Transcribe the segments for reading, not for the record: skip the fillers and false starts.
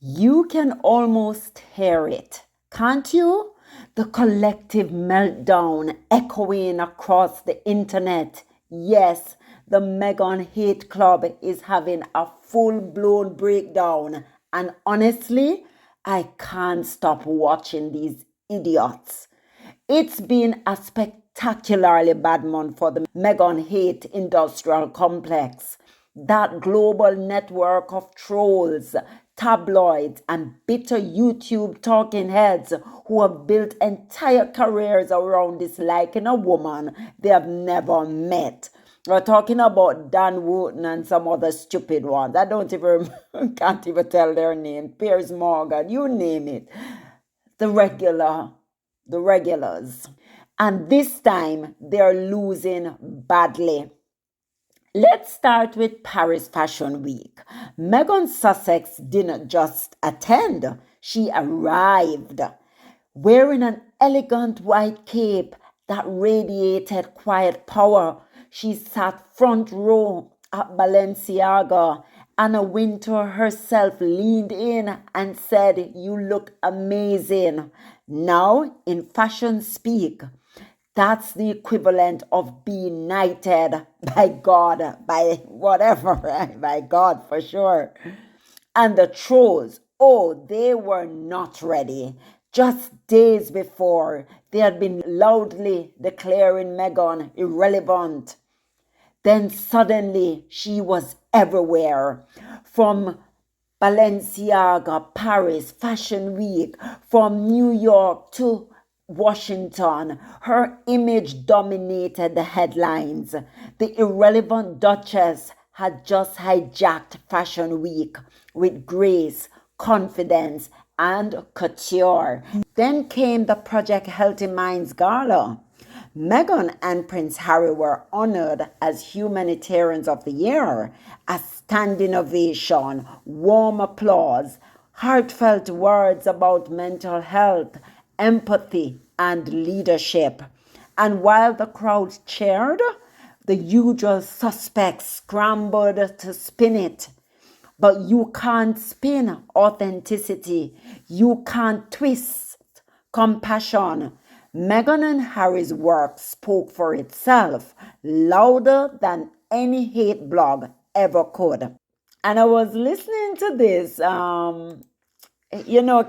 You can almost hear it, can't you? The collective meltdown echoing across the internet. Yes, the Meghan Hate Club is having a full-blown breakdown. And honestly, I can't stop watching these idiots. It's been a spectacularly bad month for the Meghan Hate Industrial Complex. That global network of trolls, tabloids, and bitter YouTube talking heads who have built entire careers around disliking a woman they have never met. We're talking about Dan Wooten and some other stupid ones. I don't even, can't even tell their name. Piers Morgan, you name it. The regulars. And this time they're losing badly. Let's start with Paris Fashion Week. Meghan Sussex didn't just attend, she arrived wearing an elegant white cape that radiated quiet power. She sat front row at Balenciaga. Anna Wintour herself leaned in and said, "You look amazing." Now, in fashion speak, that's the equivalent of being knighted by God, by whatever, right? By God for sure. And the trolls, oh, they were not ready. Just days before, they had been loudly declaring Meghan irrelevant. Then suddenly she was everywhere. From Balenciaga, Paris, Fashion Week, from New York to Washington, her image dominated the headlines. The irrelevant Duchess had just hijacked Fashion Week with grace, confidence, and couture. Then came the Project Healthy Minds Gala. Meghan and Prince Harry were honored as Humanitarians of the Year, a standing ovation, warm applause, heartfelt words about mental health, empathy, and leadership. And while the crowd cheered, the usual suspects scrambled to spin it. But you can't spin authenticity. You can't twist compassion. Meghan and Harry's work spoke for itself, louder than any hate blog ever could. And I was listening to this,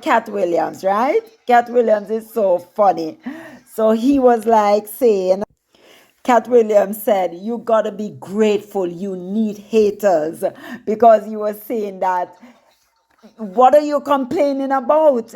Cat Williams, right? Cat Williams is so funny. So he was like saying, Cat Williams said, "You gotta be grateful you need haters," because he was saying that what are you complaining about?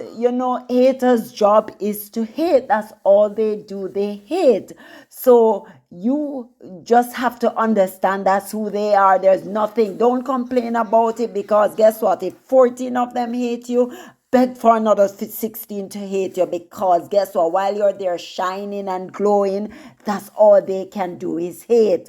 Haters' job is to hate. That's all they do. They hate. So you just have to understand that's who they are. There's nothing. Don't complain about it, because guess what? If 14 of them hate you, beg for another 16 to hate you, because guess what? While you're there shining and glowing, that's all they can do is hate.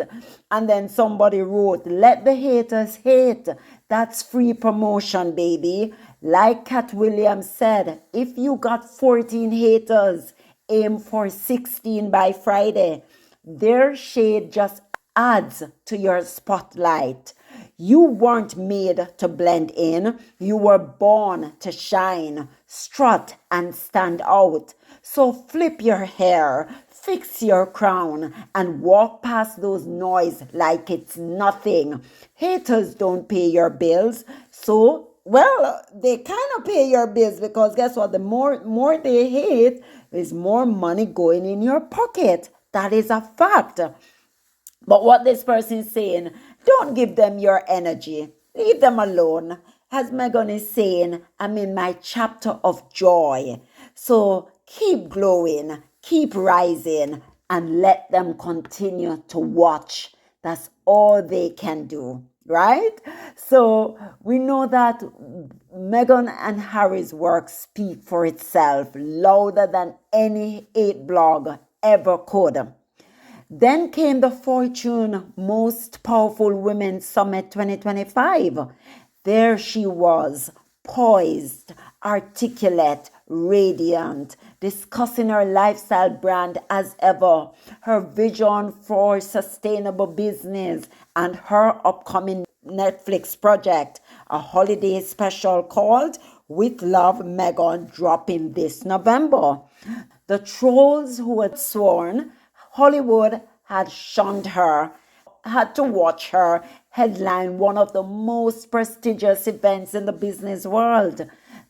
And then somebody wrote, "Let the haters hate. That's free promotion, baby." Like Cat Williams said, if you got 14 haters, aim for 16 by Friday. Their shade just adds to your spotlight. You weren't made to blend in. You were born to shine, strut, and stand out. So flip your hair, fix your crown, and walk past those noise like it's nothing. Haters don't pay your bills. So, well, they kind of pay your bills, because guess what? The more they hate, there's more money going in your pocket. That is a fact. But what this person is saying, don't give them your energy. Leave them alone. As Meghan is saying, I'm in my chapter of joy. So keep glowing, keep rising, and let them continue to watch. That's all they can do, right? So we know that Meghan and Harry's work speak for itself louder than any hate blog ever could. Then came the Fortune Most Powerful Women Summit 2025. There she was, poised, articulate, radiant, discussing her lifestyle brand as ever, her vision for sustainable business, and her upcoming Netflix project, a holiday special called With love, Meghan dropping this November. The trolls who had sworn Hollywood had shunned her had to watch her headline one of the most prestigious events in the business world.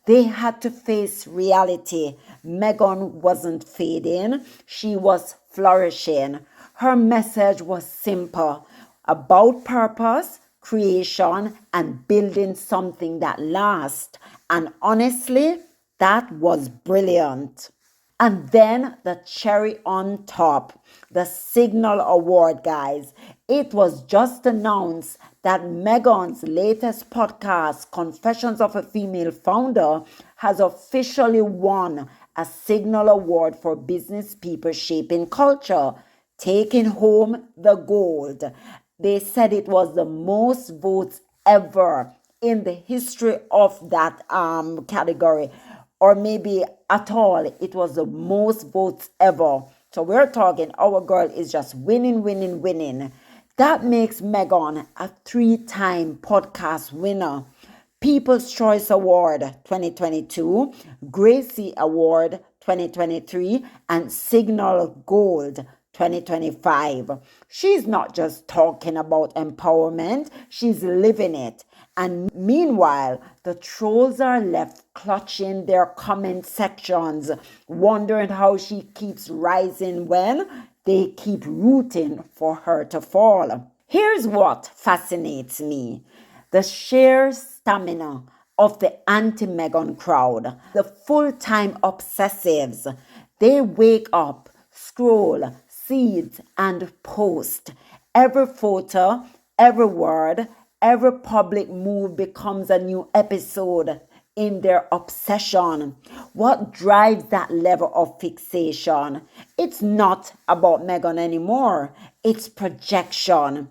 They had to face reality. Meghan wasn't fading, she was flourishing. Her message was simple about purpose, creation, and building something that lasts. And honestly, that was brilliant. And then the cherry on top, the Signal Award, guys. It was just announced that Meghan's latest podcast, Confessions of a Female Founder, has officially won a Signal Award for business people shaping culture, taking home the gold. They said it was the most votes ever in the history of that category, or maybe at all. It was the most votes ever. So we're talking our girl is just winning, winning, winning. That makes Meghan a 3-time podcast winner. People's Choice Award 2022, Gracie Award 2023, and Signal Gold 2025. She's not just talking about empowerment, she's living it. And meanwhile, the trolls are left clutching their comment sections, wondering how she keeps rising when they keep rooting for her to fall. Here's what fascinates me: the sheer stamina of the anti-Meghan crowd, the full-time obsessives. They wake up, scroll, seed, and post. Every photo, every word, every public move becomes a new episode in their obsession. What drives that level of fixation? It's not about Meghan anymore. It's projection.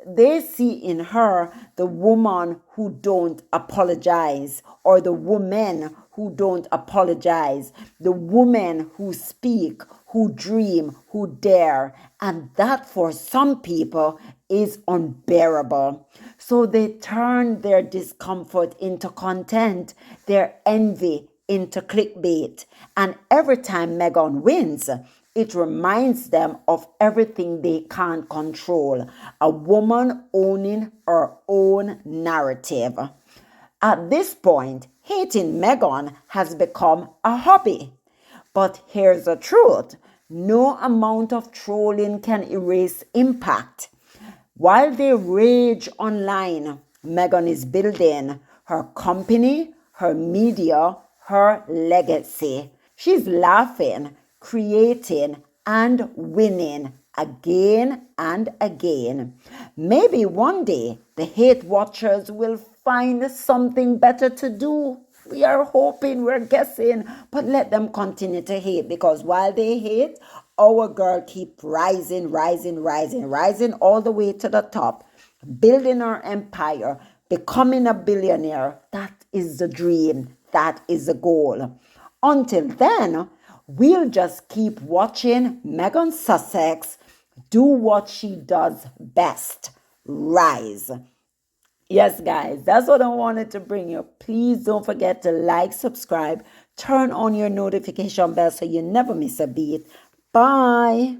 They see in her the woman who don't apologize, or the women who don't apologize, the women who speak, who dream, who dare. And that for some people is unbearable. So they turn their discomfort into content, their envy into clickbait. And every time Meghan wins, it reminds them of everything they can't control. A woman owning her own narrative. At this point, hating Meghan has become a hobby. But here's the truth: no amount of trolling can erase impact. While they rage online, Meghan is building her company, her media, her legacy. She's laughing, creating, and winning again and again. Maybe one day the hate watchers will find something better to do. We are hoping, we're guessing, but let them continue to hate, because while they hate, our girl keep rising, rising, rising, rising all the way to the top, building her empire, becoming a billionaire. That is the dream. That is the goal. Until then, we'll just keep watching Meghan Sussex do what she does best: rise. Yes, guys, that's what I wanted to bring you. Please don't forget to like, subscribe, turn on your notification bell so you never miss a beat. Bye.